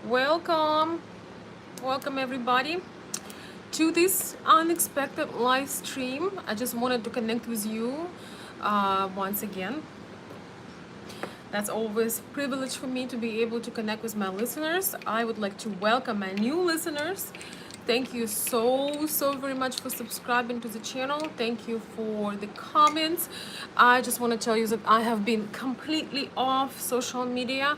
Welcome, welcome everybody to this unexpected live stream. I just wanted to connect with you once again. That's always a privilege for me to be able to connect with my listeners. I would like to welcome my new listeners. Thank you so very much for subscribing to the channel. Thank you for the comments. I just want to tell you that I have been completely off social media,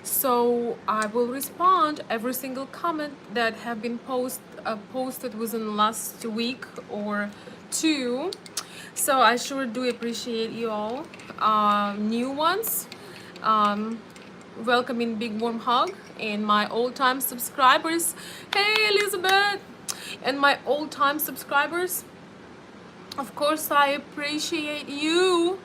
so I will respond every single comment that have been posted within the last week or two. So I sure do appreciate you all. New ones, um, welcoming big warm hug, and my old-time subscribers. Hey Elizabeth, and my old-time subscribers. Of course, I appreciate you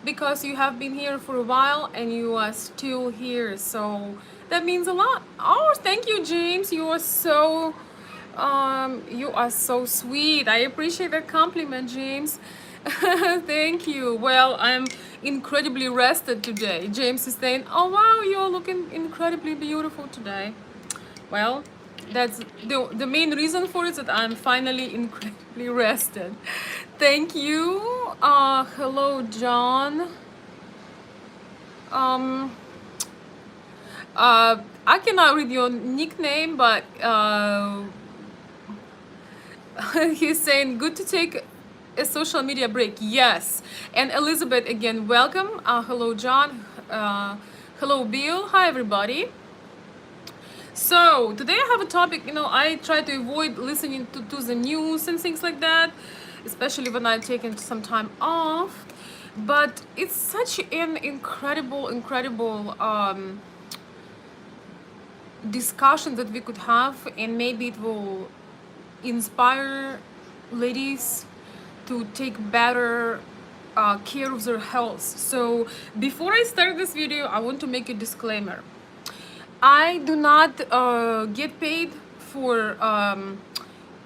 because you have been here for a while and you are still here. So that means a lot. Oh, thank you, James. You are so sweet. I appreciate that compliment, James. Thank you. Well, I'm incredibly rested today. James is saying, "Oh wow, you're looking incredibly beautiful today." Well, that's the main reason for it, that I'm finally incredibly rested. Thank you. Hello, John. Um, I cannot read your nickname, but he's saying good to take a social media break. Yes. And Elizabeth again, welcome. Hello, John. Hello, Bill. Hi, everybody. So today I have a topic. I try to avoid listening to the news and things like that, especially when I've taken some time off. But it's such an incredible discussion that we could have, and maybe it will inspire ladies to take better care of their health. So before I start this video, I want to make a disclaimer. I do not get paid for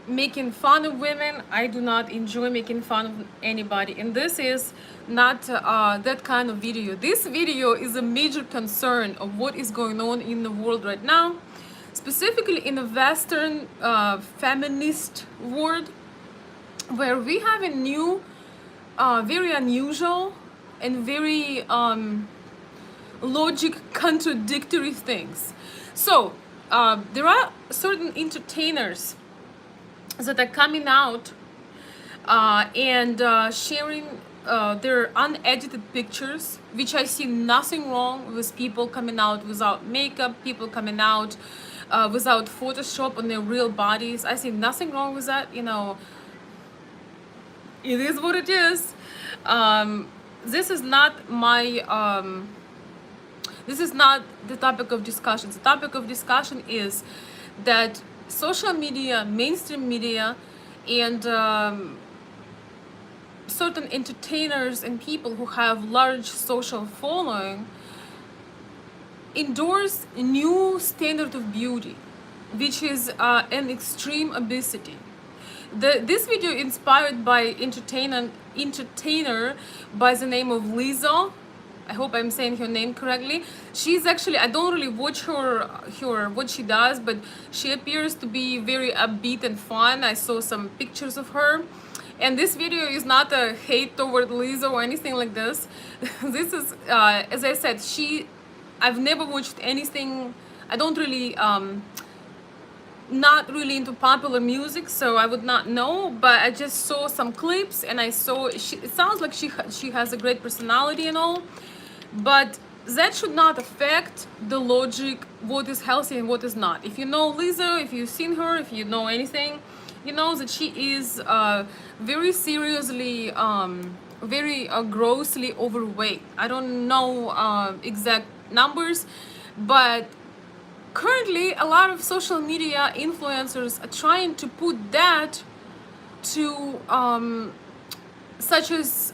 making fun of women. I do not enjoy making fun of anybody, and this is not that kind of video. This video is a major concern of what is going on in the world right now, specifically in the Western feminist world, where we have a new, very unusual and very logic contradictory things. So there are certain entertainers that are coming out and sharing their unedited pictures, which I see nothing wrong with. People coming out without makeup, people coming out without Photoshop on their real bodies. I see nothing wrong with that. It is what it is. This is not this is not the topic of discussion. The topic of discussion is that social media, mainstream media, and certain entertainers and people who have large social following endorse a new standard of beauty, which is an extreme obesity. This video inspired by entertainer by the name of Lizzo. I hope I'm saying her name correctly. She's actually, I don't really watch her what she does, but she appears to be very upbeat and fun. I saw some pictures of her. And this video is not a hate toward Lizzo or anything like this. This is, as I said, I've never watched anything. I don't really, not really into popular music, so I would not know, but I just saw some clips and I saw, it sounds like she has a great personality and all, but that should not affect the logic, what is healthy and what is not. If you know Lizzo, if you've seen her, if you know anything, you know that she is very seriously, very grossly overweight. I don't know exact numbers, but currently a lot of social media influencers are trying to put that to such as,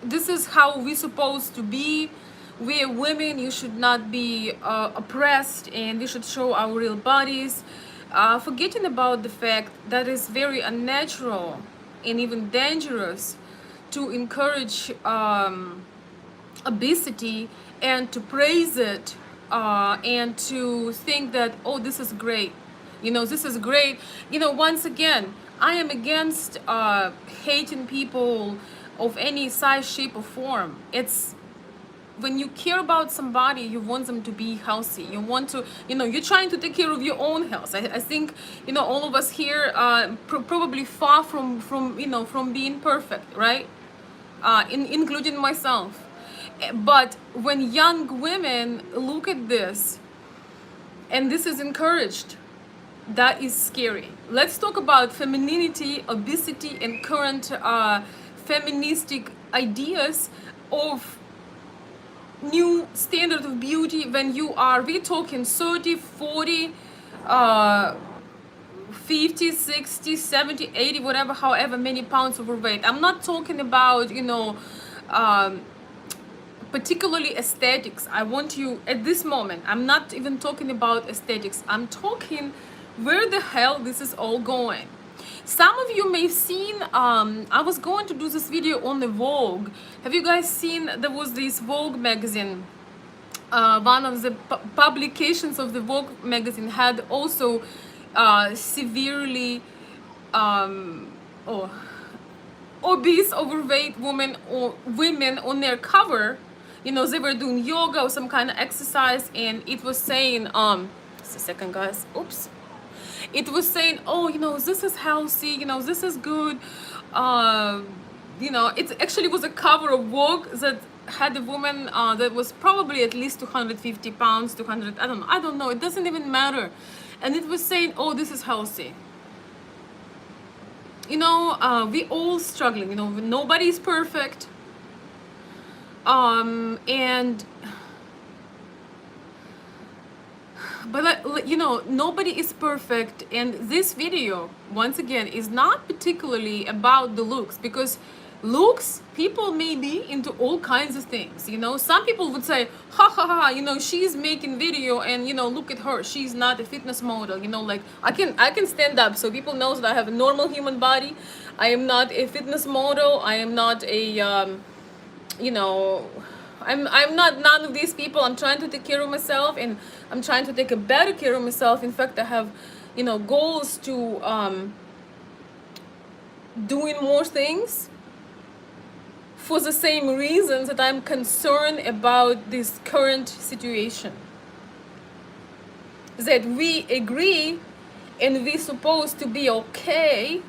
this is how we're supposed to be. We are women, you should not be oppressed, and we should show our real bodies, forgetting about the fact that it's very unnatural and even dangerous to encourage obesity and to praise it and to think that, oh, this is great, this is great. Once again, I am against hating people of any size, shape, or form. It's when you care about somebody, you want them to be healthy. You want to, you're trying to take care of your own health. I think, all of us here probably far from being perfect, right? Including myself. But when young women look at this and this is encouraged, that is scary. Let's talk about femininity, obesity, and current feministic ideas of new standard of beauty. When we're talking 30, 40, 50, 60, 70, 80, whatever, however many pounds overweight. I'm not talking about, particularly aesthetics. I want you, at this moment, I'm not even talking about aesthetics. I'm talking where the hell this is all going. Some of you may have seen, I was going to do this video on the Vogue. Have you guys seen, there was this Vogue magazine, one of the publications of the Vogue magazine had also severely obese, overweight women or women on their cover. They were doing yoga or some kind of exercise, and it was saying, just a second, guys, oops. It was saying, oh, this is healthy, this is good. It actually was a cover of Vogue that had a woman that was probably at least 250 pounds, 200, I don't know, it doesn't even matter. And it was saying, oh, this is healthy. We all struggling, nobody is perfect. But nobody is perfect, and this video, once again, is not particularly about the looks, because looks, people may be into all kinds of things. Some people would say, ha ha ha, she's making video, and look at her, she's not a fitness model. Like, I can stand up so people know that I have a normal human body. I am not a fitness model. I am not a I'm not none of these people. I'm trying to take care of myself, and I'm trying to take a better care of myself. In fact, I have, goals to doing more things for the same reasons that I'm concerned about this current situation. That we agree and we're supposed to be okay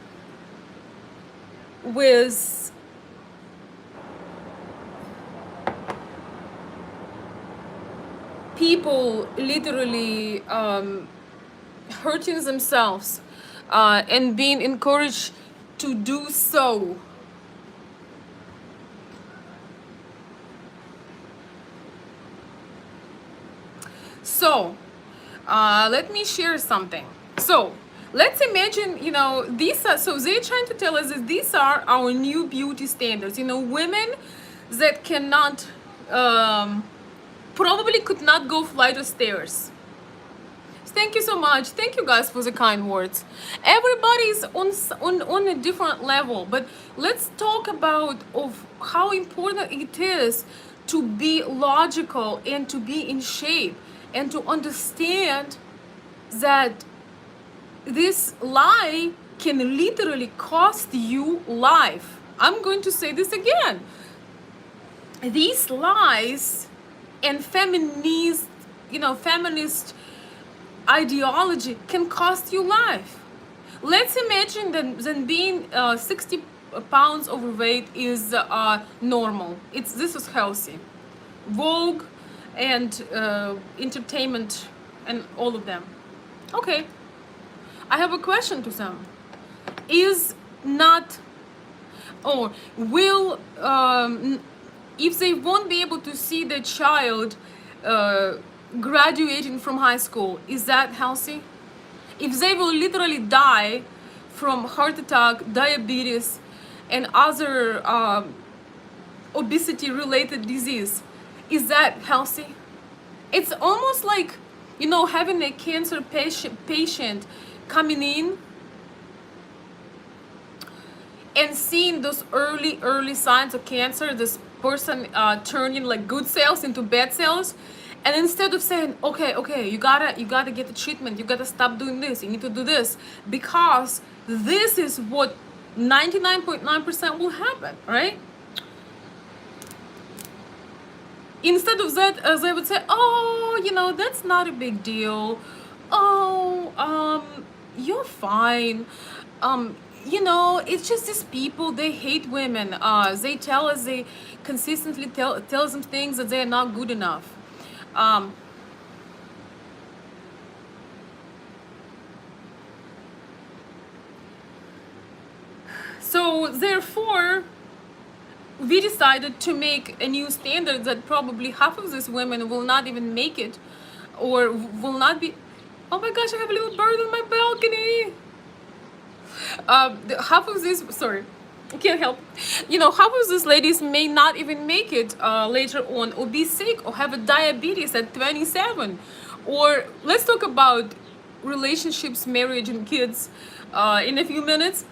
with people literally hurting themselves and being encouraged to do so. So let me share something. So let's imagine, these are, so they're trying to tell us that these are our new beauty standards. Women that cannot probably could not go flight of stairs. Thank you so much. Thank you guys for the kind words. Everybody's on a different level, but let's talk about of how important it is to be logical and to be in shape and to understand that this lie can literally cost you life. I'm going to say this again. These lies and feminist ideology can cost you life. Let's imagine that being 60 pounds overweight is normal. This is healthy. Vogue and entertainment and all of them. Okay, I have a question to them. Is not, or will, if they won't be able to see their child graduating from high school, is that healthy? If they will literally die from heart attack, diabetes, and other obesity related disease, is that healthy? It's almost like, having a cancer patient coming in and seeing those early signs of cancer, this person turning like good cells into bad cells, And instead of saying, okay, you gotta get the treatment, you gotta stop doing this, you need to do this, because this is what 99.9% will happen, right? Instead of that, as I would say, oh, that's not a big deal. Oh, you're fine. It's just these people, they hate women. They tell us, they consistently tell them things that they're not good enough. Um, so therefore, we decided to make a new standard that probably half of these women will not even make it, or will not be. Oh my gosh, I have a little bird on my balcony. Half of these, sorry, I can't help. Half of these ladies may not even make it later on, or be sick, or have a diabetes at 27. Or let's talk about relationships, marriage, and kids in a few minutes.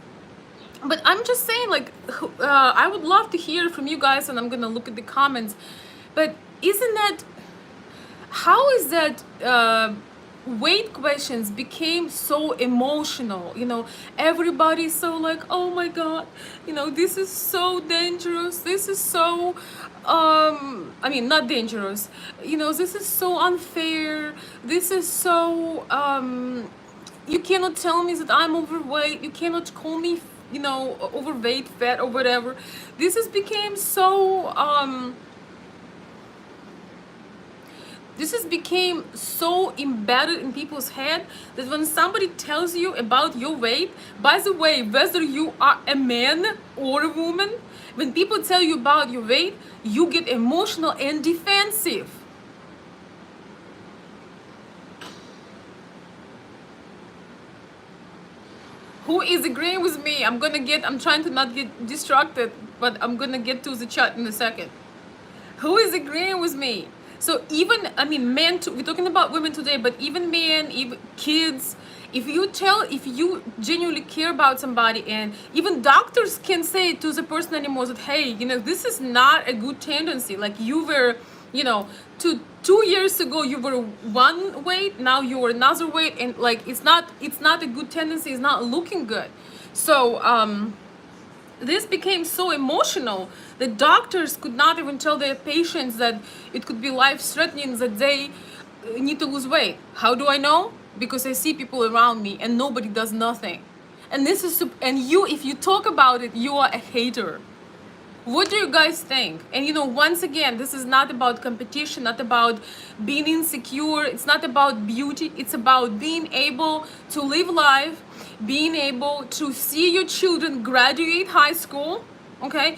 But I'm just saying, like, I would love to hear from you guys, and I'm gonna look at the comments. But isn't that, how is that weight questions became so emotional? Everybody's so like, oh my god, this is so dangerous, this is so I mean, not dangerous, this is so unfair, this is so you cannot tell me that I'm overweight, you cannot call me overweight, fat, or whatever. This has became so this has became so embedded in people's head that when somebody tells you about your weight, by the way, whether you are a man or a woman, when people tell you about your weight, you get emotional and defensive. Who is agreeing with me? I'm trying to not get distracted, but I'm gonna get to the chat in a second. Who is agreeing with me? So even, I mean, men too, we're talking about women today, but even men, even kids, if you genuinely care about somebody, and even doctors can say to the person anymore that, hey, this is not a good tendency. Like, you were, two years ago you were one weight, now you're another weight, and like, it's not a good tendency, it's not looking good. So this became so emotional that doctors could not even tell their patients that it could be life-threatening, that they need to lose weight. How do I know? Because I see people around me and nobody does nothing. And if you talk about it, you are a hater. What do you guys think? And once again, this is not about competition, not about being insecure, it's not about beauty, it's about being able to live life, being able to see your children graduate high school, okay?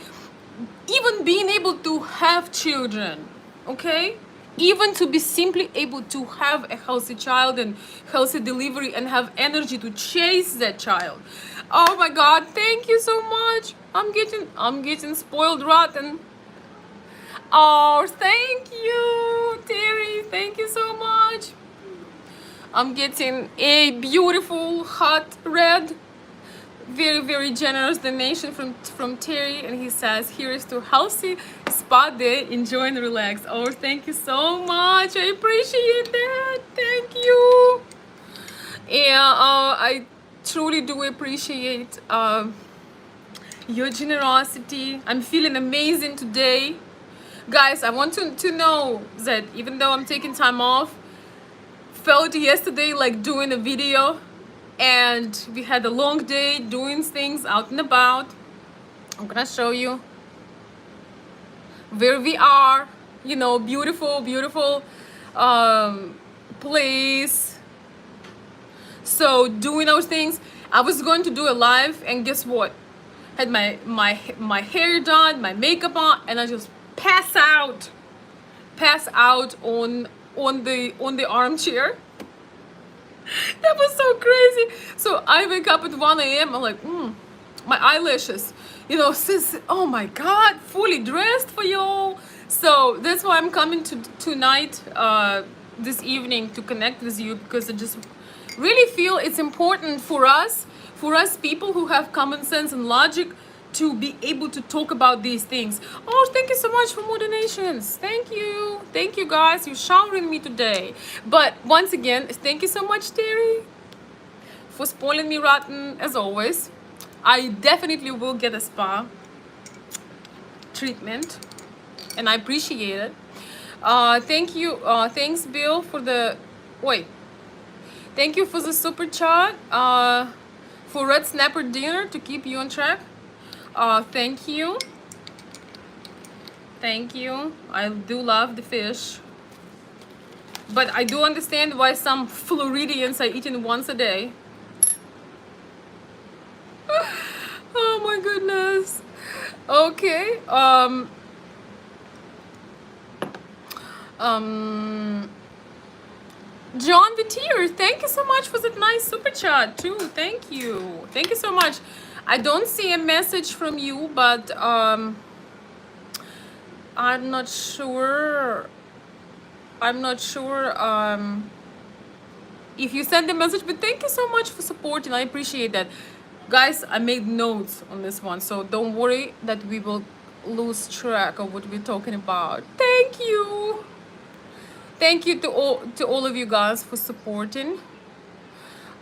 Even being able to have children, okay? Even to be simply able to have a healthy child and healthy delivery and have energy to chase that child. Oh my god, thank you so much. I'm getting spoiled rotten. Oh, thank you, Terry. Thank you so much. I'm getting a beautiful hot red, very, very generous donation from Terry, and he says, here is to healthy spa day, enjoy and relax. Oh, thank you so much. I appreciate that. Thank you. And I truly do appreciate your generosity. I'm feeling amazing today. Guys, I want to know that even though I'm taking time off, felt yesterday like doing a video, and we had a long day doing things out and about. I'm gonna show you where we are, beautiful, beautiful place. So doing those things, I was going to do a live, and guess what? Had my hair done, my makeup on, and I just pass out on the armchair. That was so crazy. So I wake up at 1 a.m. I'm like, my eyelashes, sis, oh my god, fully dressed for y'all. So that's why I'm coming tonight, this evening, to connect with you, because I just really feel it's important for us people who have common sense and logic to be able to talk about these things. Oh, thank you so much for more donations. Thank you guys, you're showering me today. But once again, thank you so much, Terry, for spoiling me rotten as always. I definitely will get a spa treatment, and I appreciate it. Thank you. Thanks, Bill, for the wait. Thank you for the super chat. For red snapper dinner to keep you on track. Thank you. Thank you. I do love the fish, but I do understand why some Floridians are eating once a day. Oh my goodness. Okay. John Vitier, thank you so much for that nice super chat too. Thank you. Thank you so much. I don't see a message from you, but I'm not sure. If you send a message, but thank you so much for supporting. I appreciate that. Guys, I made notes on this one, so don't worry that we will lose track of what we're talking about. Thank you. Thank you to all of you guys for supporting.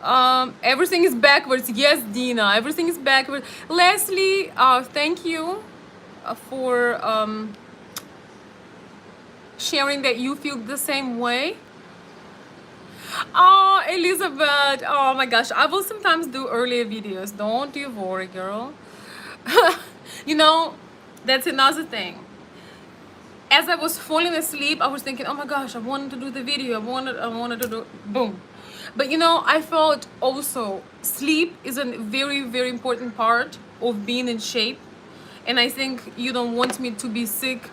Everything is backwards. Yes, Dina, everything is backwards. Leslie, thank you for sharing that you feel the same way. Oh, Elizabeth, oh my gosh, I will sometimes do earlier videos. Don't you worry, girl. You know, that's another thing. As I was falling asleep, I was thinking, oh my gosh, I wanted to do the video. I wanted to do, boom. But you know, I felt also sleep is a very, very important part of being in shape. And I think you don't want me to be sick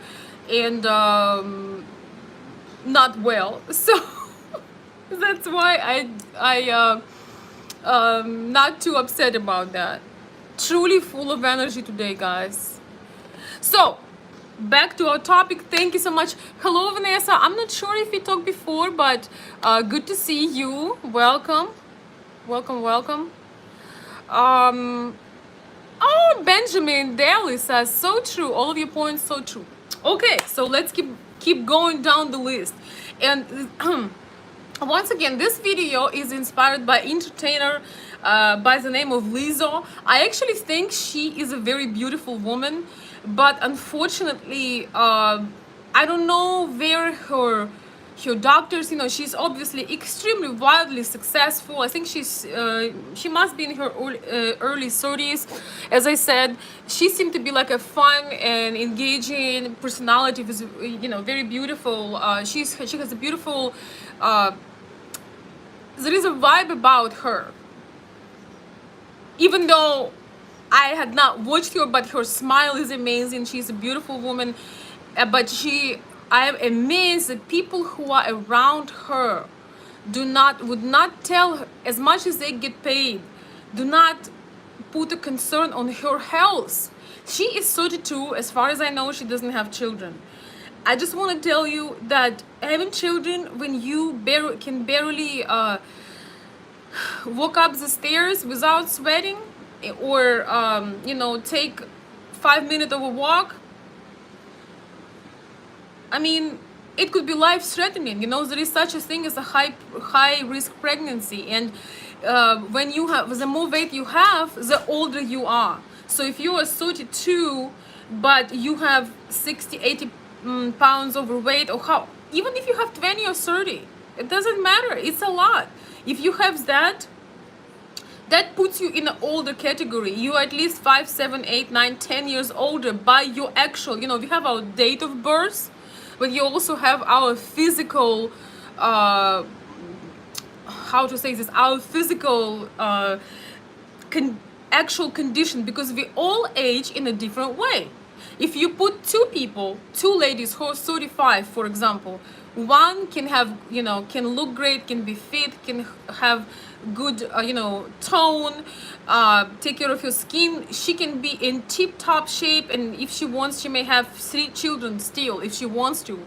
and not well. So that's why not too upset about that. Truly full of energy today, guys. So back to our topic. Thank you so much. Hello, Vanessa. I'm not sure if we talked before, but good to see you. Welcome. Oh, Benjamin Daly says, so true. All of your points, so true. Okay, so let's keep going down the list. And once again, this video is inspired by entertainer by the name of Lizzo. I actually think she is a very beautiful woman, but unfortunately, I don't know where her doctors, you know, she's obviously extremely wildly successful. I think she must be in her early 30s. As I said, she seemed to be like a fun and engaging personality, was, you know, very beautiful. She has a beautiful there is a vibe about her, even though I had not watched her, but her smile is amazing. She's a beautiful woman, but I am amazed that people who are around her would not tell her, as much as they get paid, do not put a concern on her health. She is 32. As far as I know, she doesn't have children. I just want to tell you that having children when you can barely walk up the stairs without sweating, or you know, take 5 minutes of a walk, I mean, it could be life-threatening. You know, there is such a thing as a high risk pregnancy, and when you have, the more weight you have, the older you are. So if you are 32 but you have 60-80 pounds overweight, or how, even if you have 20 or 30, it doesn't matter, it's a lot. If you have that puts you in an older category. You're at least 5, 7, 8, 9, 10 years older by your actual, you know, we have our date of birth, but you also have our physical how to say this, our physical actual condition, because we all age in a different way. If you put two ladies who are 35, for example, one can have, you know, can look great, can be fit, can have good, you know, tone, take care of her skin. She can be in tip-top shape, and if she wants, she may have 3 children still, if she wants to.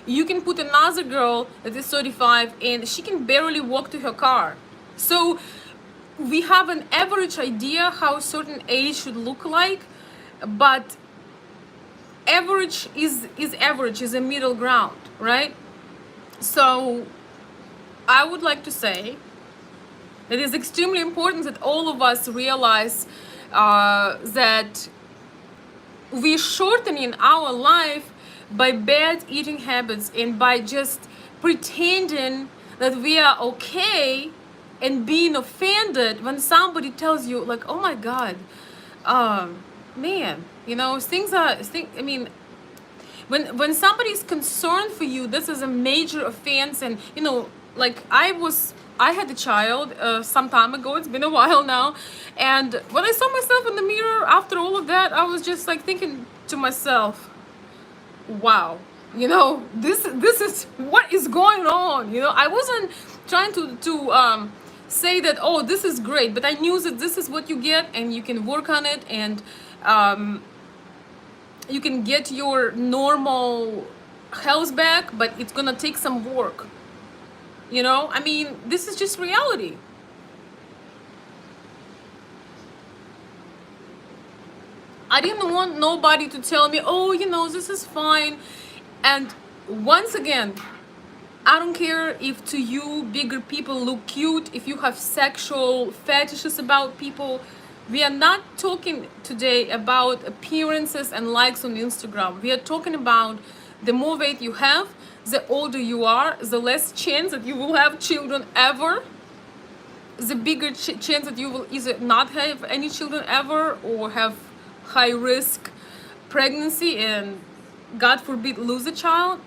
You can put another girl that is 35 and she can barely walk to her car. So we have an average idea how a certain age should look like, but average is average, is a middle ground, right? So I would like to say that it's extremely important that all of us realize that we're shortening our life by bad eating habits and by just pretending that we are okay and being offended when somebody tells you like, oh my god, man, you know, I mean, when somebody is concerned for you, this is a major offense. And you know, like I had a child some time ago, it's been a while now, and when I saw myself in the mirror after all of that, I was just like thinking to myself, wow, you know, this is what is going on. You know, I wasn't trying to say that, oh, this is great, but I knew that this is what you get, and you can work on it, and you can get your normal health back, but it's gonna take some work. You know, I mean, this is just reality. I didn't want nobody to tell me, oh, you know, this is fine. And once again, I don't care if to you bigger people look cute, if you have sexual fetishes about people. We are not talking today about appearances and likes on Instagram. We are talking about the more weight you have, the older you are, the less chance that you will have children ever, the bigger chance that you will either not have any children ever or have high risk pregnancy and God forbid lose a child.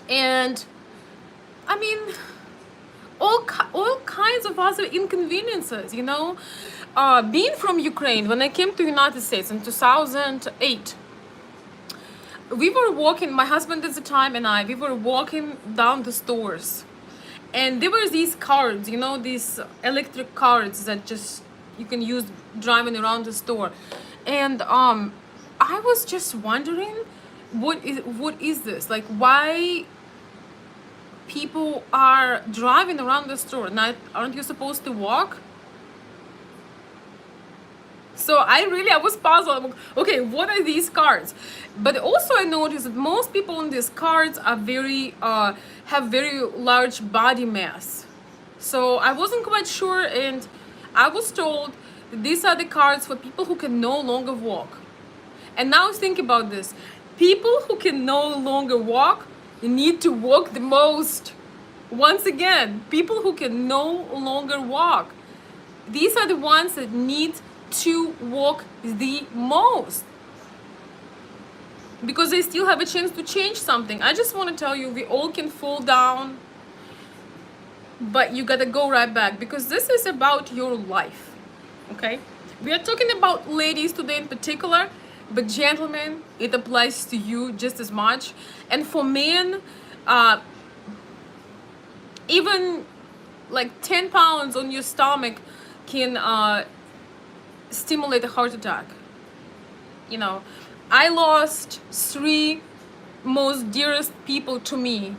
And I mean, all kinds of other inconveniences, you know. Being from Ukraine, when I came to United States in 2008, we were walking, my husband at the time and we were walking down the stores, and there were these cards, you know, these electric cards that just you can use driving around the store. And I was just wondering, what is this, like, why people are driving around the store? Now, aren't you supposed to walk? So I was puzzled. Okay, what are these cards? But also I noticed that most people on these cards are have very large body mass. So I wasn't quite sure, and I was told that these are the cards for people who can no longer walk. And now think about this. People who can no longer walk need to walk the most. Once again, people who can no longer walk, these are the ones that need to walk the most, because they still have a chance to change something. I just want to tell you, we all can fall down, but you gotta go right back, because this is about your life. Okay, we are talking about ladies today in particular, but gentlemen, it applies to you just as much. And for men, even like 10 pounds on your stomach can stimulate a heart attack. You know, I lost 3 most dearest people to me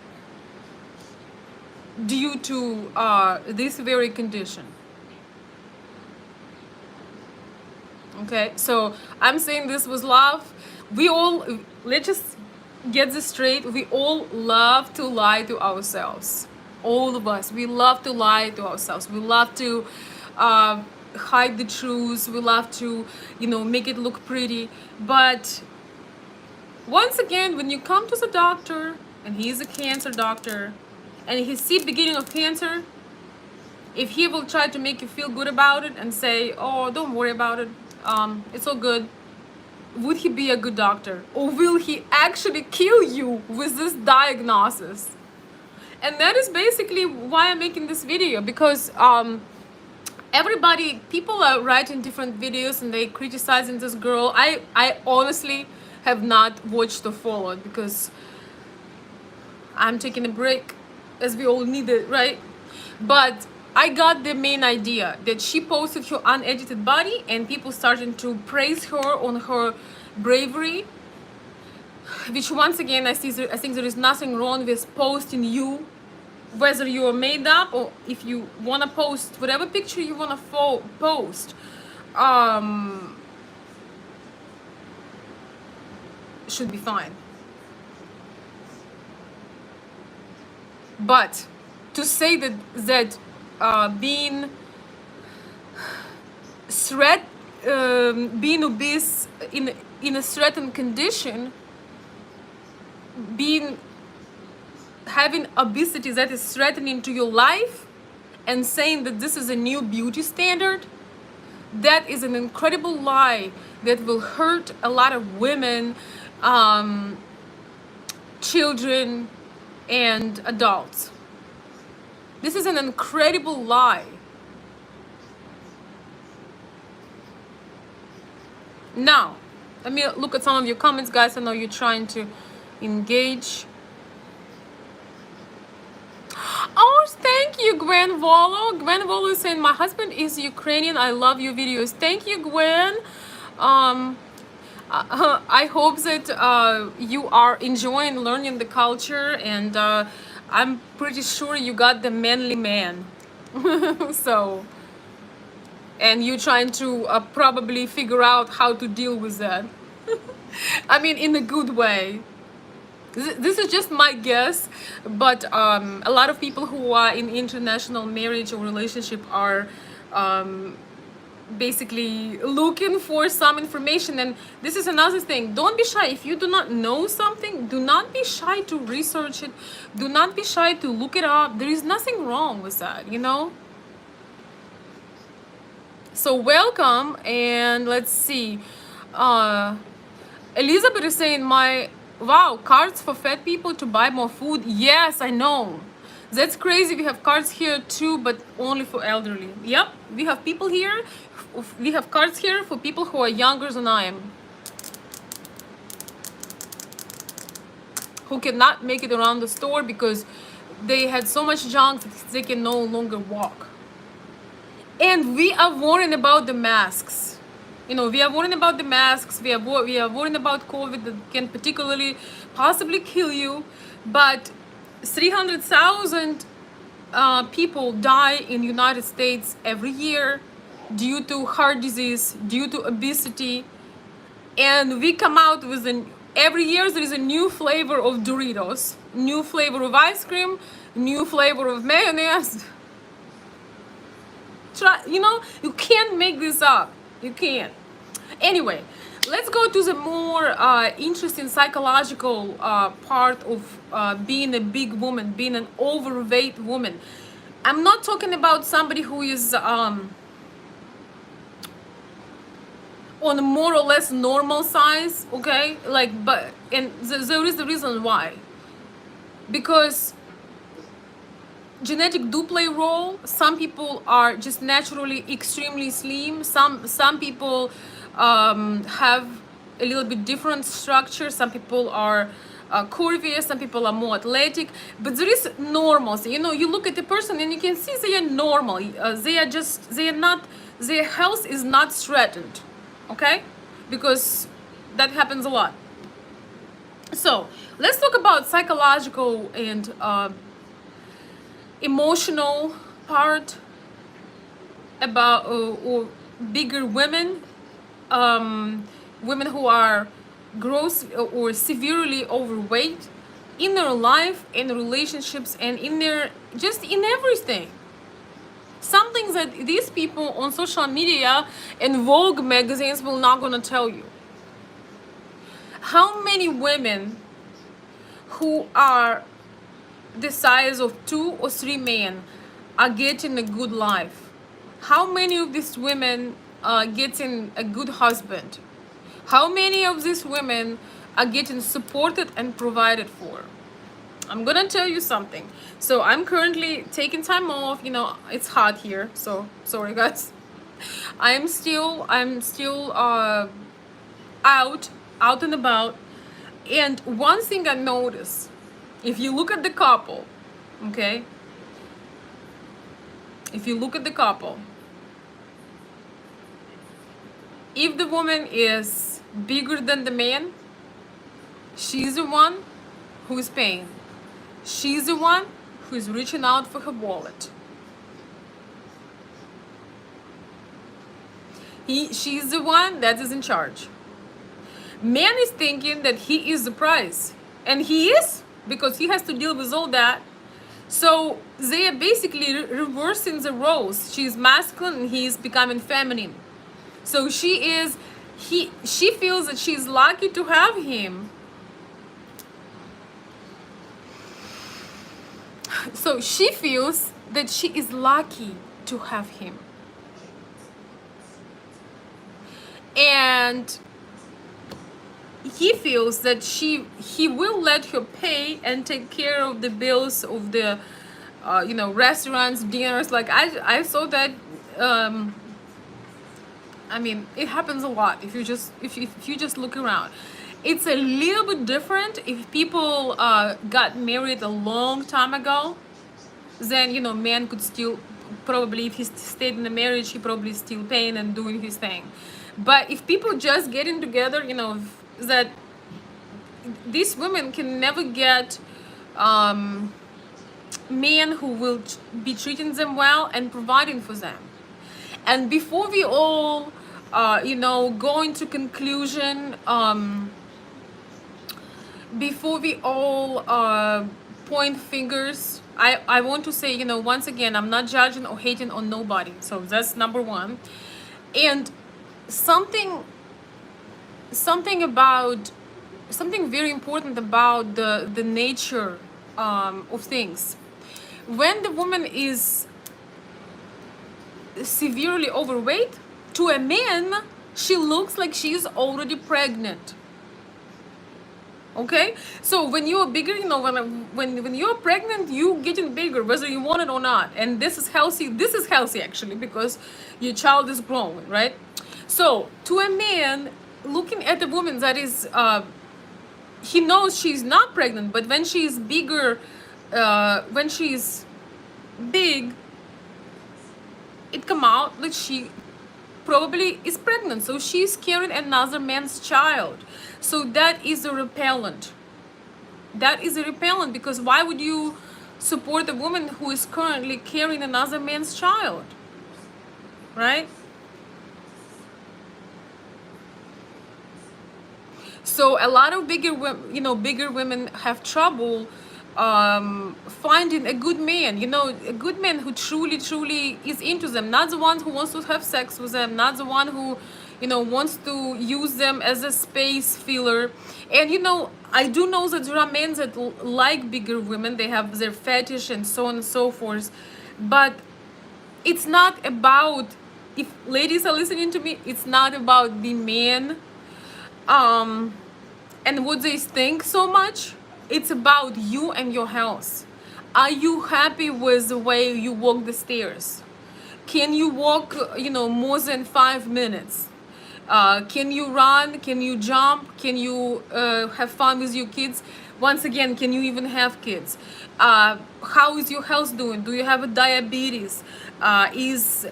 due to this very condition. Okay, so I'm saying this was love. We all, let's just get this straight, we all love to lie to ourselves. All of us, we love to lie to ourselves. We love to hide the truth. We love to, you know, make it look pretty. But once again, when you come to the doctor, and he's a cancer doctor, and he sees beginning of cancer, if he will try to make you feel good about it and say, oh, don't worry about it, it's all good, would he be a good doctor? Or will he actually kill you with this diagnosis? And that is basically why I'm making this video, because people are writing different videos and they criticizing this girl. I honestly have not watched or followed, because I'm taking a break, as we all need it, right? But I got the main idea that she posted her unedited body, and people started to praise her on her bravery, which once again, I think there is nothing wrong with posting you, whether you are made up or if you want to post whatever picture you want to post. should be fine. But to say that being being obese in a threatened condition, having obesity that is threatening to your life, and saying that this is a new beauty standard, that is an incredible lie that will hurt a lot of women, children, and adults. This is an incredible lie. Now, let me look at some of your comments, guys. I know you're trying to engage. Oh, thank you, Gwen Volo. Gwen Volo is saying, my husband is Ukrainian. I love your videos. Thank you, Gwen. I hope that you are enjoying learning the culture, and I'm pretty sure you got the manly man. So, and you're trying to probably figure out how to deal with that. I mean, in a good way. This is just my guess, but a lot of people who are in international marriage or relationship are basically looking for some information. And this is another thing. Don't be shy. If you do not know something, do not be shy to research it. Do not be shy to look it up. There is nothing wrong with that, you know? So welcome, and let's see. Elizabeth is saying, wow, cards for fat people to buy more food. Yes, I know. That's crazy. We have cards here too, but only for elderly. Yep, we have people here. We have cards here for people who are younger than I am, who cannot make it around the store because they had so much junk that they can no longer walk. And we are worrying about the masks. You know, we are worrying about the masks. We are worrying about COVID that can particularly possibly kill you. But 300,000 people die in the United States every year due to heart disease, due to obesity. And we come out with every year there is a new flavor of Doritos, new flavor of ice cream, new flavor of mayonnaise. You know, you can't make this up. You can't. Anyway, let's go to the more interesting psychological part of being a big woman, being an overweight woman. I'm not talking about somebody who is on a more or less normal size, okay? Like, but, and there is the reason why. Because genetic do play a role. Some people are just naturally extremely slim. Some people have a little bit different structure. Some people are curvier. Some people are more athletic. But there is normalcy. You know, you look at the person and you can see they are normal. They are not. Their health is not threatened. Okay, because that happens a lot. So let's talk about psychological and emotional part about or bigger women, women who are gross or severely overweight in their life, in relationships, and in their just in everything. Some things that these people on social media and Vogue magazines will not gonna tell you. How many women who are the size of 2 or 3 men are getting a good life? How many of these women are getting a good husband? How many of these women are getting supported and provided for? I'm gonna tell you something. So I'm currently taking time off. You know, it's hot here, so sorry guys. I'm still out and about. And one thing I noticed, if you look at the couple, okay, if you look at the couple, if the woman is bigger than the man, she's the one who is paying. She's the one who is reaching out for her wallet. She's the one that is in charge. Man is thinking that he is the prize, and he is, because he has to deal with all that. So they are basically reversing the roles. She's masculine and he's becoming feminine. So she feels that she's lucky to have him. So she feels that she is lucky to have him. And he feels that he will let her pay and take care of the bills of the restaurants, dinners. Like I saw that. I mean, it happens a lot if you just look around. It's a little bit different if people got married a long time ago. Then man could still, probably if he stayed in the marriage, he probably still paying and doing his thing. But if people just getting together, that these women can never get men who will be treating them well and providing for them. And before we all go into conclusion, before we all point fingers, I want to say, once again, I'm not judging or hating on nobody. So that's number one. And something very important about the nature of things. When the woman is severely overweight, to a man, she looks like she's already pregnant. Okay, so when you're bigger, when you're pregnant, you getting bigger whether you want it or not, and this is healthy. This is healthy actually, because your child is growing, right? So to a man looking at a woman that is he knows she's not pregnant, but when she's bigger, when she's big, it come out that she probably is pregnant, so she's carrying another man's child. So that is a repellent. That is a repellent, because why would you support a woman who is currently carrying another man's child, right? So a lot of bigger women have trouble finding a good man, a good man who truly is into them, not the one who wants to have sex with them, not the one who wants to use them as a space filler. And I do know that there are men that like bigger women, they have their fetish and so on and so forth. But it's not about, if ladies are listening to me, it's not about the men and what they think so much. It's about you and your health. Are you happy with the way you walk the stairs? Can you walk, more than 5 minutes? Can you run? Can you jump? Can you have fun with your kids? Once again, can you even have kids? How is your health doing? Do you have a diabetes? This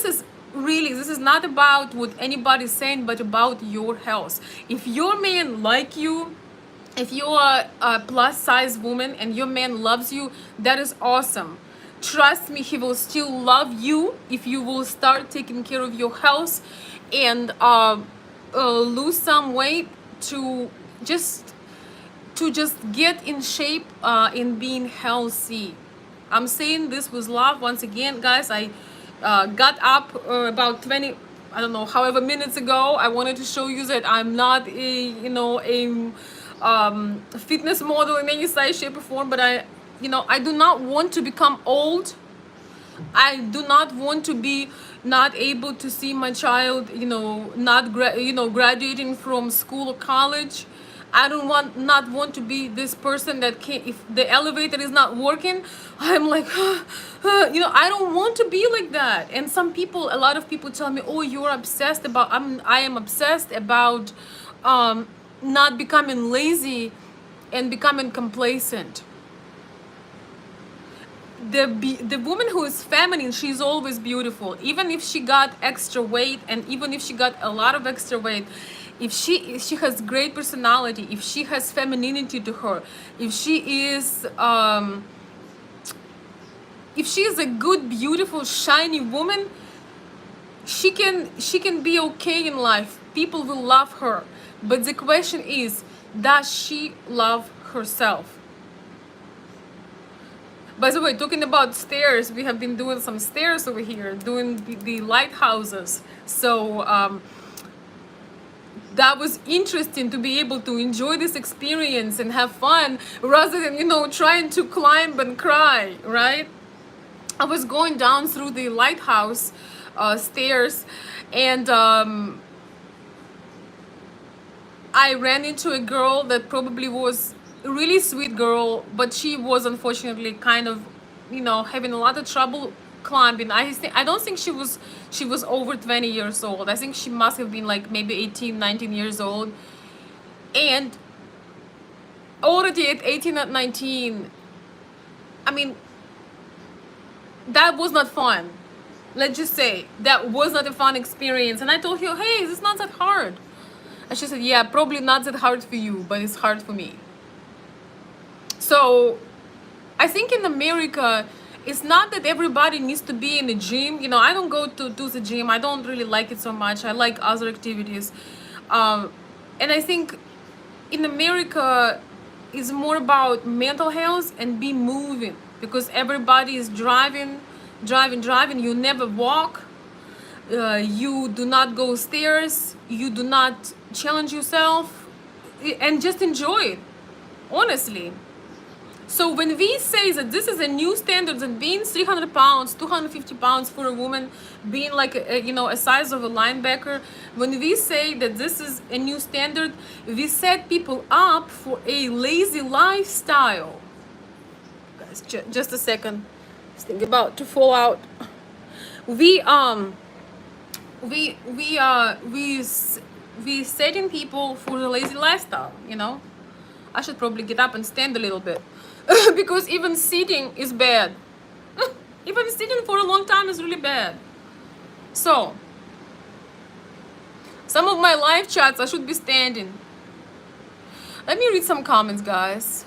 is not about what anybody's saying, but about your health. If your man like you, if you're a plus size woman and your man loves you, that is awesome. Trust me, he will still love you if you will start taking care of your health and lose some weight to just get in shape in being healthy. I'm saying this with love. Once again, guys, I got up about 20, I don't know, however minutes ago. I wanted to show you that I'm not a fitness model in any size, shape or form, but I do not want to become old. I do not want to be not able to see my child not graduating from school or college. I not want to be this person that if the elevator is not working, I'm like I don't want to be like that. And a lot of people tell me, oh, you're obsessed about, I am obsessed about not becoming lazy and becoming complacent. The woman who is feminine, she's always beautiful, even if she got extra weight, and even if she got a lot of extra weight. If she has great personality, if she has femininity to her, if she is a good, beautiful, shiny woman, she can be okay in life. people will love her, but the question is, does she love herself? By the way, talking about stairs, we have been doing some stairs over here, doing the lighthouses. So that was interesting to be able to enjoy this experience and have fun rather than, trying to climb and cry, right? I was going down through the lighthouse stairs, and I ran into a girl that probably was a really sweet girl, but she was unfortunately kind of, having a lot of trouble climbing. I don't think she was over 20 years old. I think she must have been like maybe 18, 19 years old. And already at 18, at 19, I mean, that was not fun. Let's just say that was not a fun experience. And I told her, hey, it's not that hard. And she said, yeah, probably not that hard for you, but it's hard for me. So I think in America, it's not that everybody needs to be in the gym. I don't go to the gym. I don't really like it so much. I like other activities. And I think in America, it's more about mental health and be moving, because everybody is driving. You never walk. You do not go stairs. You do not challenge yourself, and just enjoy it, honestly. So when we say that this is a new standard, that being 300 pounds, 250 pounds for a woman, being like a size of a linebacker, when we say that this is a new standard, we set people up for a lazy lifestyle. Guys, just a second. This thing about to fall out. We setting people for the lazy lifestyle. I should probably get up and stand a little bit. Because even sitting is bad. Even sitting for a long time is really bad. So some of my live chats I should be standing. Let me read some comments, guys.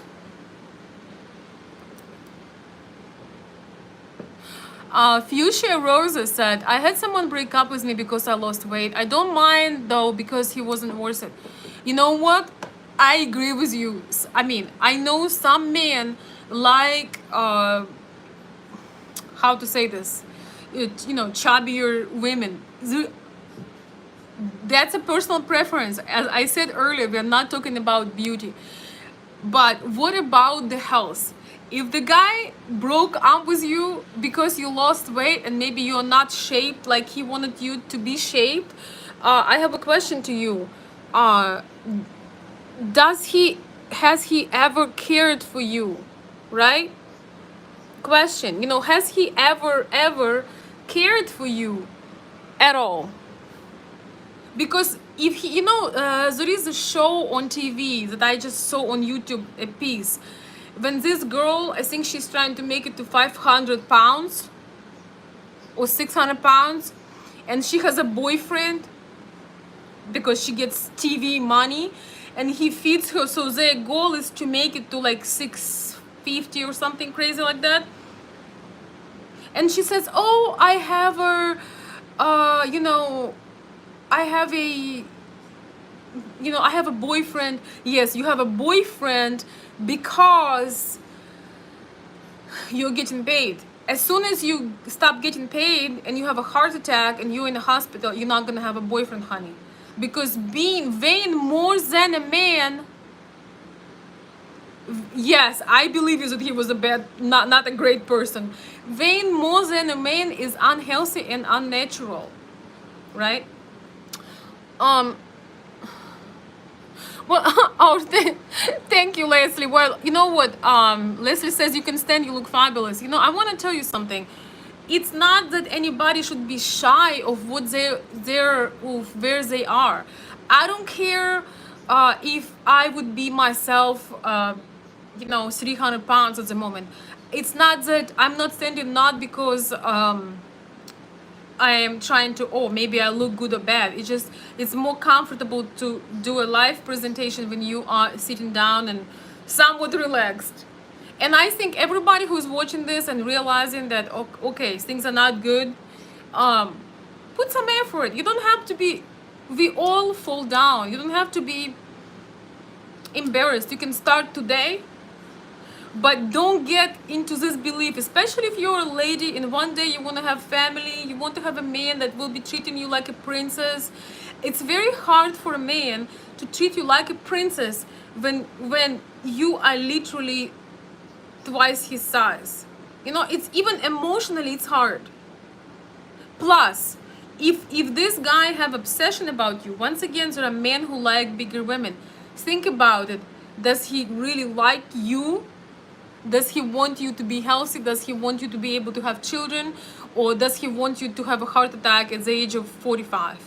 Fuchsia Rosa said, I had someone break up with me because I lost weight. I don't mind though, because he wasn't worth it. You know what? I agree with you. I mean, I know some men like, how to say this, chubbier women. That's a personal preference. As I said earlier, we're not talking about beauty. But what about the health? If the guy broke up with you because you lost weight and maybe you're not shaped like he wanted you to be shaped, I have a question to you. Has he ever cared for you, right? Question, has he ever cared for you at all? Because if he, there is a show on TV that I just saw on YouTube, a piece, when this girl, I think she's trying to make it to 500 pounds or 600 pounds, and she has a boyfriend because she gets TV money, and he feeds her. So their goal is to make it to like 650 or something crazy like that. And she says, oh, I have her, I have a boyfriend. Yes, you have a boyfriend because you're getting paid. As soon as you stop getting paid and you have a heart attack and you're in the hospital, you're not gonna have a boyfriend, honey. Because being vain more than a man, yes, I believe that he was not a great person. Vain more than a man is unhealthy and unnatural, right? Well, oh, thank you, Leslie. Well, you know what? Leslie says you can stand, you look fabulous. I want to tell you something. It's not that anybody should be shy of what of where they are. I don't care if I would be myself, 300 pounds at the moment. It's not that I'm not standing, not because I am trying to, maybe I look good or bad. It's more comfortable to do a live presentation when you are sitting down and somewhat relaxed. And I think everybody who's watching this and realizing that, okay, things are not good, put some effort. You don't have to be We all fall down. You don't have to be embarrassed. You can start today, but don't get into this belief, especially if you're a lady and one day you want to have family, you want to have a man that will be treating you like a princess. It's very hard for a man to treat you like a princess when you are literally twice his size. You know, it's even emotionally it's hard. Plus, if this guy have obsession about you, once again, there are men who like bigger women. Think about it. Does he really like you? Does he want you to be healthy? Does he want you to be able to have children? Or does he want you to have a heart attack at the age of 45?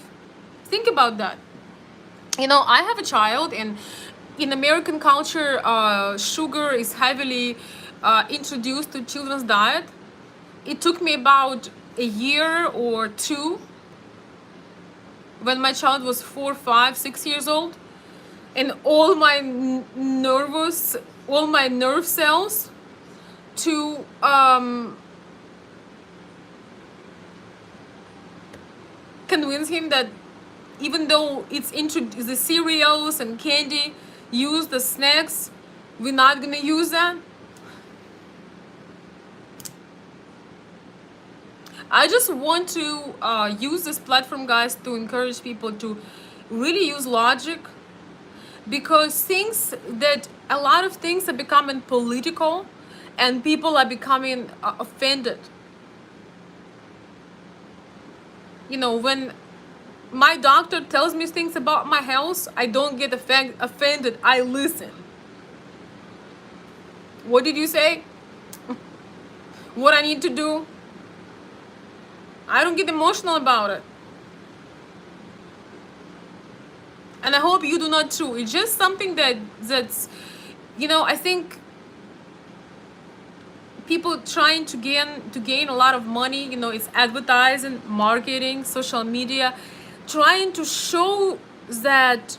Think about that. You know, I have a child, and in American culture, sugar is heavily introduced to children's diet. It took me about a year or two when my child was 4, 5, 6 years old, and all my nerve cells to convince him that even though it's introduced the cereals and candy use the snacks, we're not gonna use that. I just want to use this platform, guys, to encourage people to really use logic, because a lot of things are becoming political and people are becoming offended. You know, when my doctor tells me things about my health, I don't get offended. I listen. What did you say? What I need to do? I don't get emotional about it. And I hope you do not too. It's just something that's, you know, I think people trying to gain a lot of money, you know, it's advertising, marketing, social media, trying to show that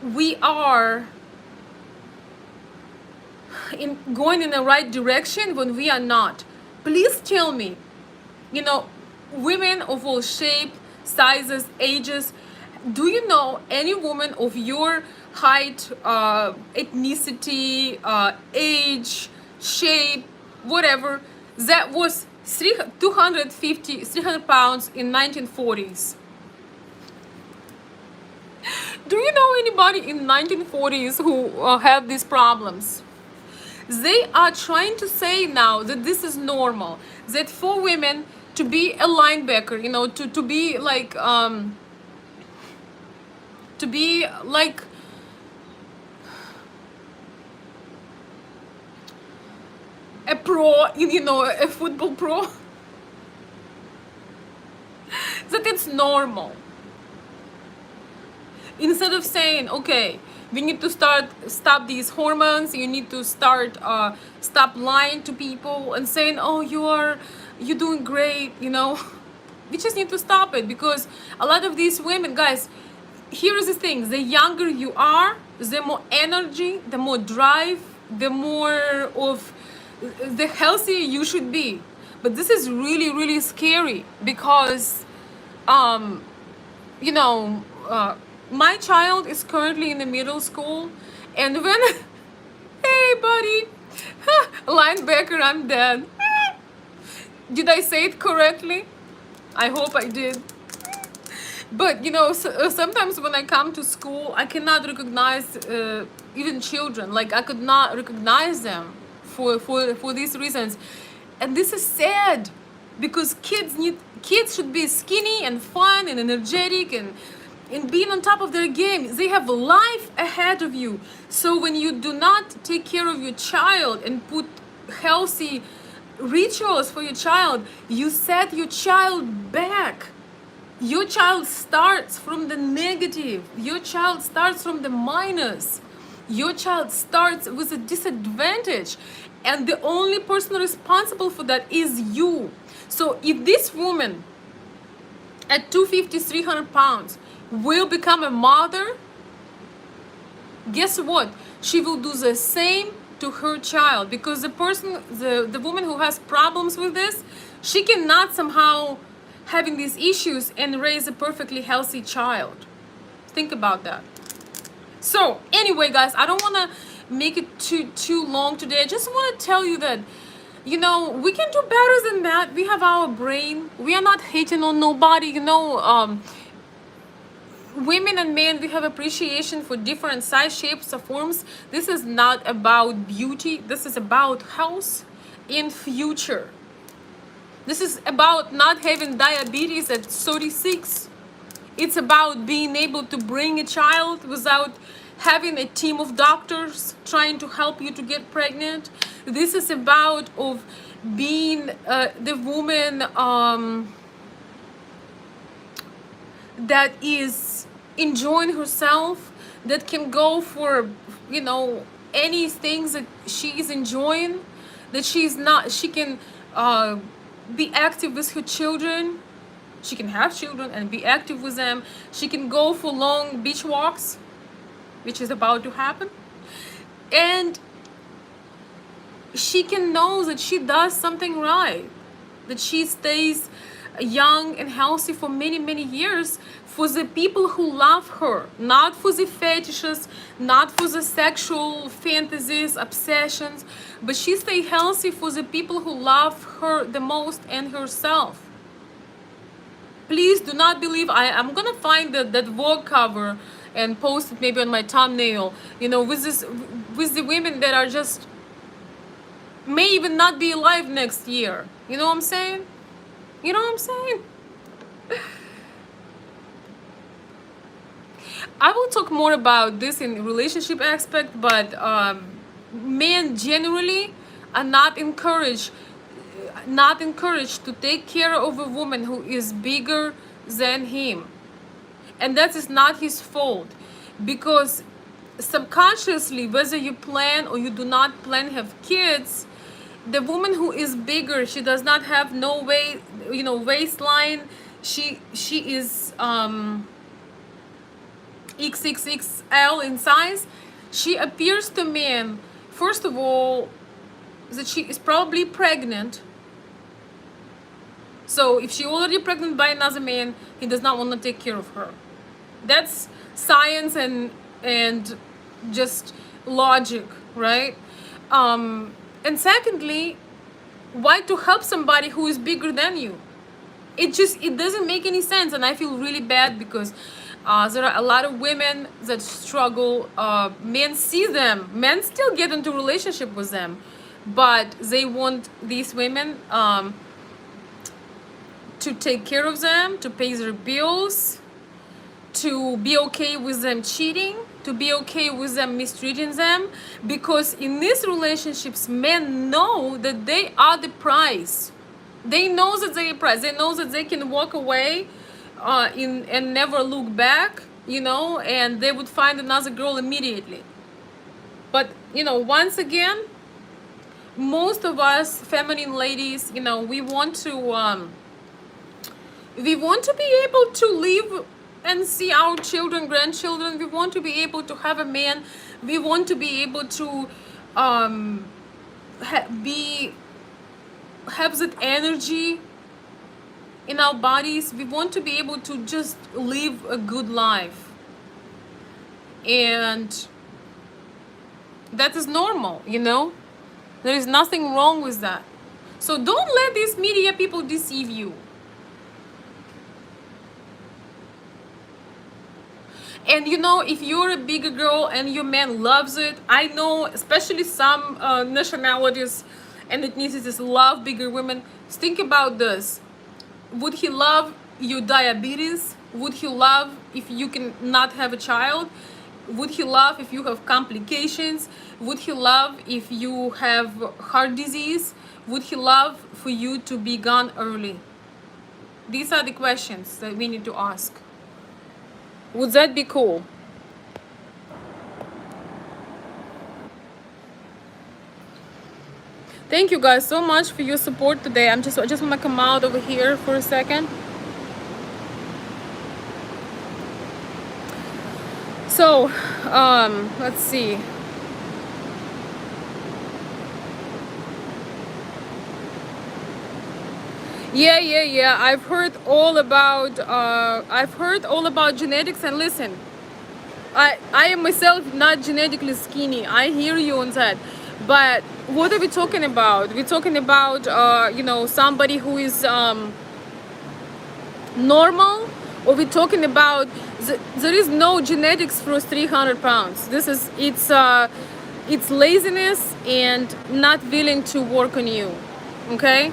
we are going in the right direction when we are not. Please tell me, you know, women of all shape, sizes, ages, do you know any woman of your height, ethnicity, age, shape, whatever, that was 300 pounds in 1940s? Do you know anybody in 1940s who had these problems? They are trying to say now that this is normal, that for women to be a linebacker, you know, to be like a pro, you know, a football pro, that it's normal. Instead of saying, okay, we need to stop these hormones, you need to stop lying to people and saying, oh, you're doing great, you know. We just need to stop it, because a lot of these women, guys, here is the thing: the younger you are, the more energy, the more drive, the healthier you should be. But this is really, really scary, because you know, my child is currently in the middle school, and when hey buddy, linebacker, I'm dead. Did I say it correctly? I hope I did. But you know, sometimes when I come to school, I cannot recognize even children. Like, I could not recognize them for these reasons, and this is sad, because kids should be skinny and fun and energetic and being on top of their game. They have life ahead of you. So when you do not take care of your child and put healthy rituals for your child, you set your child back. Your child starts from the negative. Your child starts from the minus. Your child starts with a disadvantage. And the only person responsible for that is you. So if this woman at 250, 300 pounds will become a mother, guess what? She will do the same to her child, because the woman who has problems with this, she cannot somehow having these issues and raise a perfectly healthy child. Think about that. So anyway, guys, I don't want to make it too long today. I just want to tell you that, you know, we can do better than that. We have our brain. We are not hating on nobody, you know. Women and men, we have appreciation for different size, shapes, or forms. This is not about beauty. This is about health in future. This is about not having diabetes at 36. It's about being able to bring a child without having a team of doctors trying to help you to get pregnant. This is about of being the woman that is enjoying herself, that can go for, you know, any things that she is enjoying, that she can be active with her children. She can have children and be active with them. She can go for long beach walks, which is about to happen. And she can know that she does something right, that she stays young and healthy for many, many years for the people who love her, not for the fetishes, not for the sexual fantasies, obsessions, but she stays healthy for the people who love her the most and herself. Please do not believe, I'm gonna find that Vogue cover and post it maybe on my thumbnail, you know, with the women that are just may even not be alive next year. You know what I'm saying? You know what I'm saying? I will talk more about this in relationship aspect, but men generally are not encouraged to take care of a woman who is bigger than him. And that is not his fault, because subconsciously, whether you plan or you do not plan have kids, the woman who is bigger, she does not have no weight, you know, waistline. She is XXXL in size. She appears to men, first of all, that she is probably pregnant. So if she already pregnant by another man, he does not want to take care of her. That's science and just logic, right? And secondly, why to help somebody who is bigger than you? It doesn't make any sense. And I feel really bad because there are a lot of women that struggle. Men see them, men still get into relationship with them, but they want these women to take care of them, to pay their bills, to be okay with them cheating, to be okay with them mistreating them, because in these relationships, men know that they are the prize. They know that they are the prize. They know that they can walk away and never look back, you know, and they would find another girl immediately. But, you know, once again, most of us feminine ladies, you know, we want to be able to live and see our children, grandchildren. We want to be able to have a man. We want to be able to have that energy in our bodies. We want to be able to just live a good life, and that is normal, you know. There is nothing wrong with that. So don't let these media people deceive you. And you know, if you're a bigger girl and your man loves it, I know especially some nationalities and ethnicities love bigger women. Think about this. Would he love your diabetes? Would he love if you can not have a child? Would he love if you have complications? Would he love if you have heart disease? Would he love for you to be gone early? These are the questions that we need to ask. Would that be cool? Thank you guys so much for your support today. I just want to come out over here for a second. So, let's see. Yeah. I've heard all about genetics. And listen, I am myself not genetically skinny. I hear you on that. But what are we talking about? We're talking about somebody who is normal, or we're talking about there is no genetics for 300 pounds. It's laziness and not willing to work on you. Okay,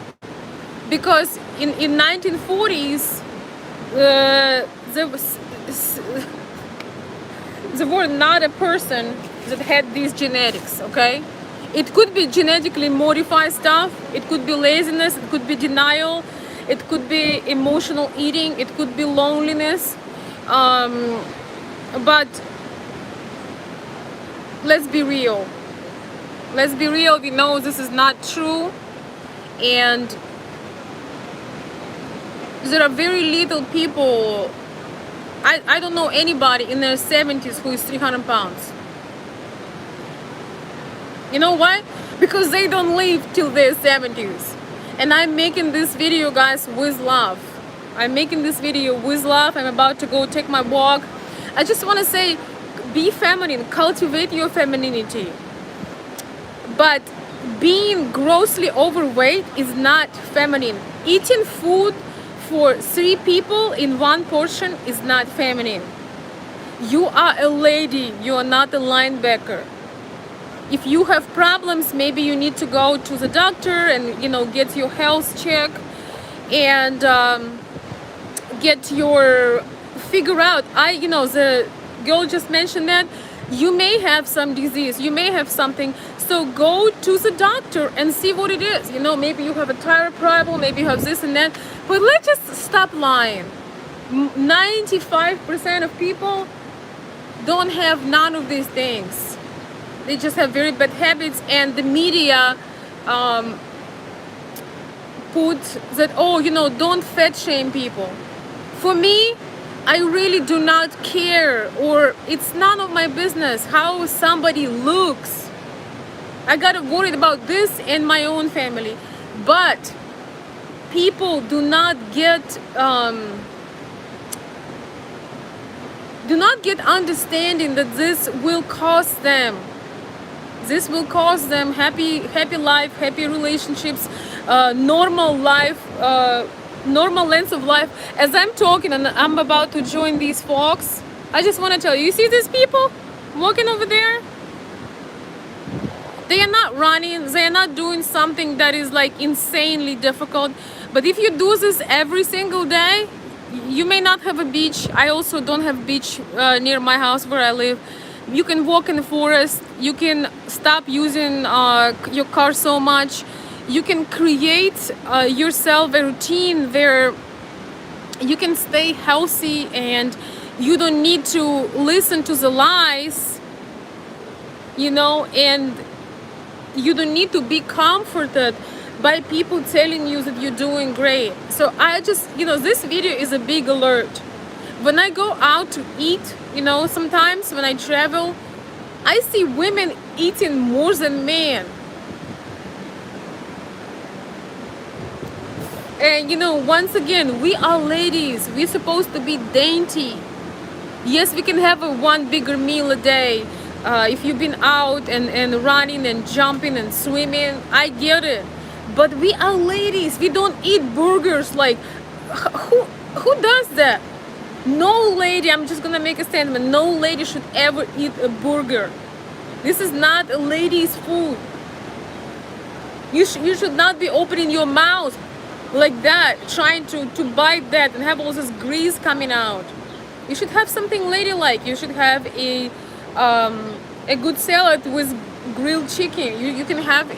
because in 1940s there was there were not a person that had these genetics. Okay, it could be genetically modified stuff, it could be laziness, it could be denial, it could be emotional eating, it could be loneliness, but let's be real. We know this is not true, and there are very little people. I don't know anybody in their 70s who is 300 pounds. You know why? Because they don't live till their 70s. And I'm making this video, guys, with love. I'm making this video with love. I'm about to go take my walk. I just want to say, be feminine, cultivate your femininity. But being grossly overweight is not feminine. Eating food for 3 people in one portion is not feminine. You are a lady, you are not a linebacker. If you have problems, maybe you need to go to the doctor and get your health check and get your figure out. The girl just mentioned that you may have some disease, you may have something, so go to the doctor and see what it is. Maybe you have a thyroid problem, maybe you have this and that, but let's just stop lying. 95% of people don't have none of these things. They just have very bad habits, and the media put that, don't fat shame people. For me, I really do not care, or it's none of my business how somebody looks. I got worried about this and my own family. But people do not get understanding that this will cost them. This will cost them happy life, happy relationships, normal life, normal length of life. As I'm talking and I'm about to join these folks, I just want to tell you, you see these people walking over there? They are not running, they are not doing something that is like insanely difficult. But if you do this every single day, you may not have a beach. I also don't have beach near my house where I live. You can walk in the forest, you can stop using your car so much. You can create yourself a routine where you can stay healthy and you don't need to listen to the lies, and you don't need to be comforted by people telling you that you're doing great. So I just, this video is a big alert. When I go out to eat, sometimes when I travel, I see women eating more than men. And once again, we are ladies. We're supposed to be dainty. Yes, we can have one bigger meal a day. If you've been out and running and jumping and swimming, I get it. But we are ladies. We don't eat burgers. Like, who does that? No lady, I'm just gonna make a statement, no lady should ever eat a burger. This is not a lady's food. You should not be opening your mouth like that, trying to bite that and have all this grease coming out. You should have something ladylike. You should have a good salad with grilled chicken. You can have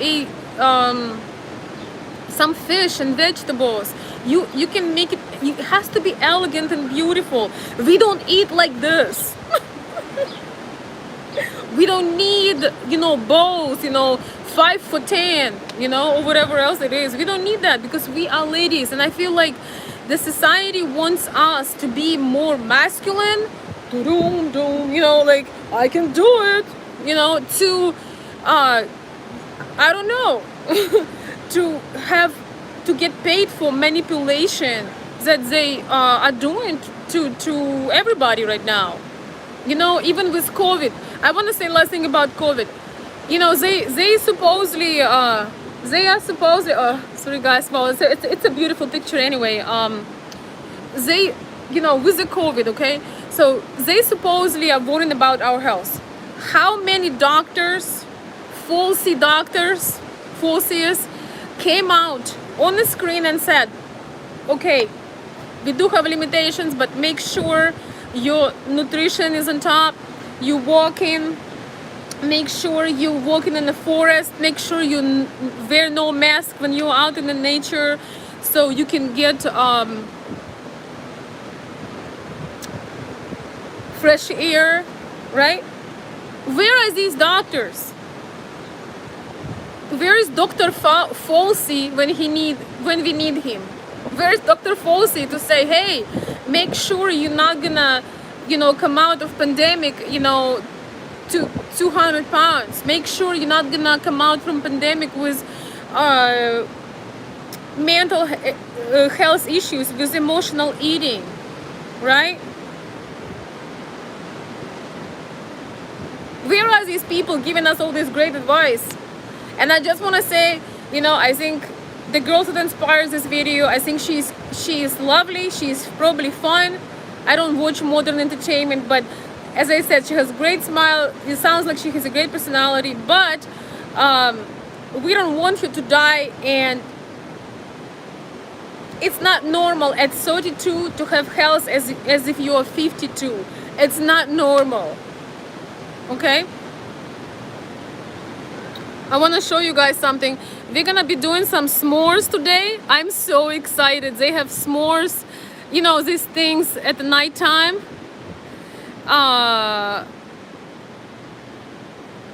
some fish and vegetables. You can make it. It has to be elegant and beautiful. We don't eat like this. We don't need bowls 5 for 10 or whatever else it is. We don't need that because we are ladies. And I feel like the society wants us to be more masculine, like I can do it, to I don't know, to to get paid for manipulation that they are doing to everybody right now. You know, even with COVID, I want to say last thing about COVID. You know, they supposedly they are supposedly sorry guys, well it's a beautiful picture anyway. They, you know, with the COVID, okay, so they supposedly are worrying about our health. How many doctors, falsies, came out on the screen and said, okay, we do have limitations, but make sure your nutrition is on top, you walking, make sure you're walking in the forest, make sure you wear no mask when you're out in the nature, so you can get fresh air, right? Where are these doctors? Where is Dr. Falsey when we need him? Where is Dr. Falsey to say, hey, make sure you're not gonna, you know, come out of pandemic, you know, to 200 pounds. Make sure you're not gonna come out from pandemic with mental health issues, with emotional eating, right? Where are these people giving us all this great advice? And I just want to say, you know, I think the girl that inspires this video, I think she is lovely, she's probably fun. I don't watch modern entertainment, but as I said, she has a great smile. It sounds like she has a great personality, but we don't want her to die. And it's not normal at 32 to have health as if you are 52. It's not normal. Okay, I want to show you guys something. We're gonna be doing some s'mores today. I'm so excited. They have s'mores, you know, these things at the nighttime.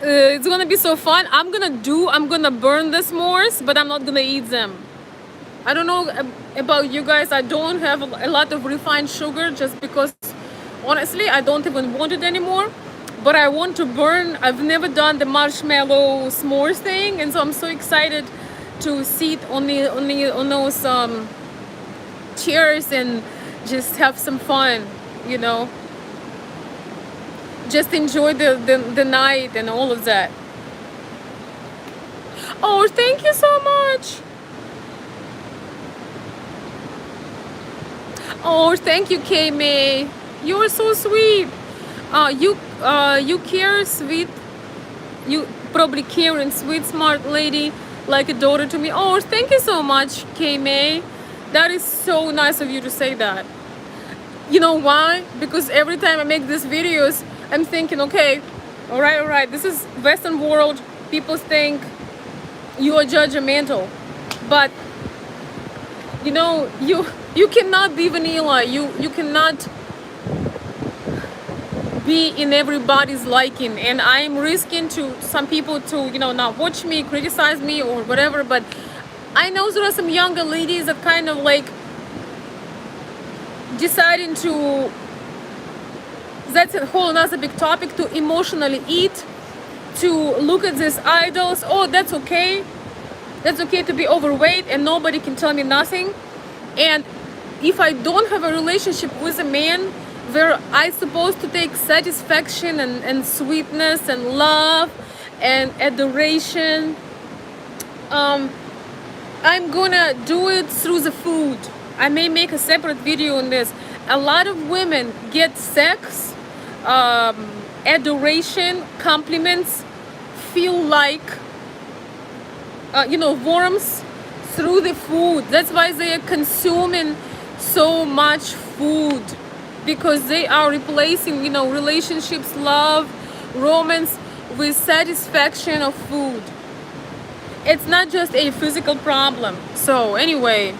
It's gonna be so fun. I'm gonna burn the s'mores, but I'm not gonna eat them. I don't know about you guys. I don't have a lot of refined sugar just because honestly I don't even want it anymore. But I want to burn. I've never done the marshmallow s'mores thing, and so I'm so excited to sit on those chairs and just have some fun, you know. Just enjoy the night and all of that. Oh, thank you so much. Oh, thank you, K May. You're so sweet. You care, sweet. You probably care and sweet, smart lady, like a daughter to me. Oh, thank you so much, K May. That is so nice of you to say that. You know why? Because every time I make these videos, I'm thinking, okay, all right, this is Western world. People think you are judgmental, but you know, you cannot be vanilla. You cannot be in everybody's liking, and I'm risking to some people to, you know, not watch me, criticize me or whatever. But I know there are some younger ladies that kind of like deciding to, that's a whole another big topic, to emotionally eat, to look at these idols. Oh, that's okay to be overweight and nobody can tell me nothing. And if I don't have a relationship with a man where I supposed to take satisfaction and sweetness and love and adoration, I'm gonna do it through the food. I may make a separate video on this. A lot of women get sex, adoration, compliments, feel like, you know, warmth through the food. That's why they are consuming so much food, because they are replacing, you know, relationships, love, romance with satisfaction of food. It's not just a physical problem. So anyway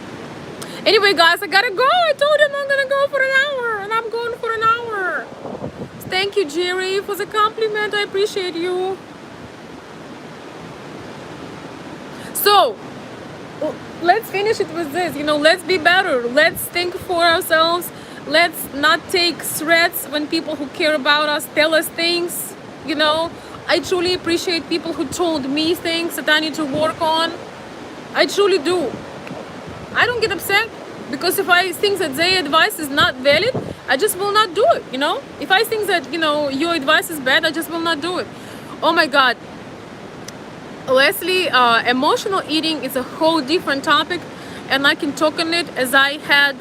guys, I gotta go. I told you I'm gonna go for an hour, and I'm going for an hour. Thank you, Jerry, for the compliment. I appreciate you. So let's finish it with this. You know, let's be better. Let's think for ourselves. Let's not take threats when people who care about us tell us things. You know, I truly appreciate people who told me things that I need to work on. I truly do. I don't get upset, because if I think that their advice is not valid, I just will not do it, you know. If I think that, you know, your advice is bad, I just will not do it. Oh my God, Leslie, emotional eating is a whole different topic, and I can talk on it, as I had,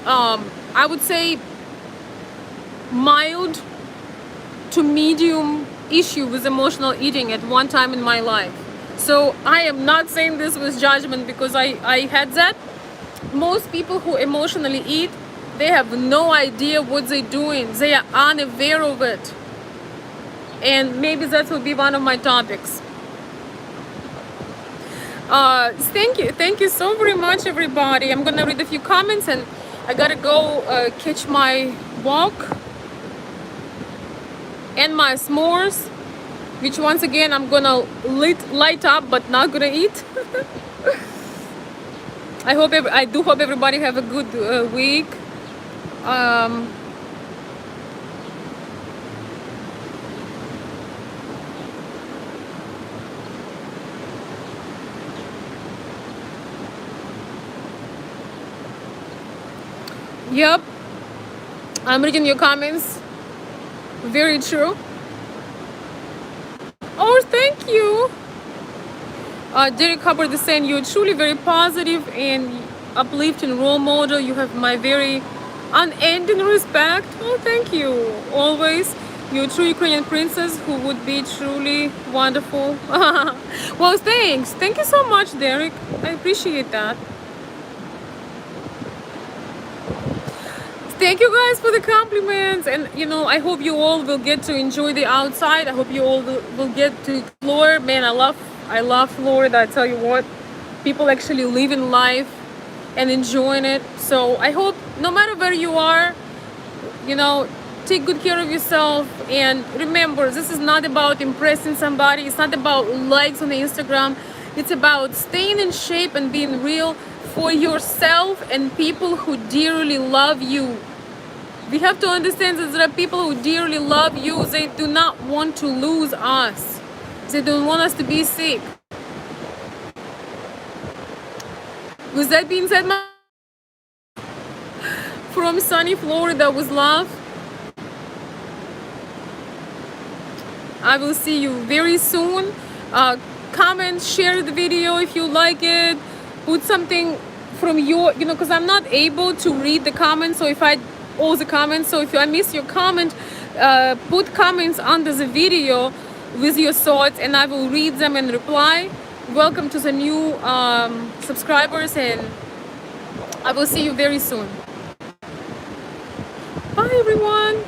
I would say, mild to medium issue with emotional eating at one time in my life. So I am not saying this with judgment, because I had that. Most people who emotionally eat, they have no idea what they're doing. They are unaware of it. And maybe that will be one of my topics. Thank you so very much, everybody. I'm gonna read a few comments, and I gotta go catch my walk and my s'mores, which once again I'm gonna light up but not gonna eat. I do hope everybody have a good week. Yep, I'm reading your comments. Very true. Oh, thank you. Derek Hubbard is saying, you're truly very positive and uplifting role model. You have my very unending respect. Oh, thank you. Always. You're a true Ukrainian princess who would be truly wonderful. Well, thanks. Thank you so much, Derek. I appreciate that. Thank you guys for the compliments, and you know, I hope you all will get to enjoy the outside. I hope you all will get to explore. Man, I love Florida. I tell you what, people actually living life and enjoying it. So I hope no matter where you are, you know, take good care of yourself, and remember, this is not about impressing somebody. It's not about likes on the Instagram. It's about staying in shape and being real for yourself and people who dearly love you. We have to understand that there are people who dearly love you. They do not want to lose us. They don't want us to be sick. With that being said, from sunny Florida with love, I will see you very soon. Comment, share the video if you like it. Put something from your, you know, because I'm not able to read the comments. So if I all the comments, so if I miss your comment, put comments under the video with your thoughts, and I will read them and reply. Welcome to the new subscribers, and I will see you very soon. Bye, everyone.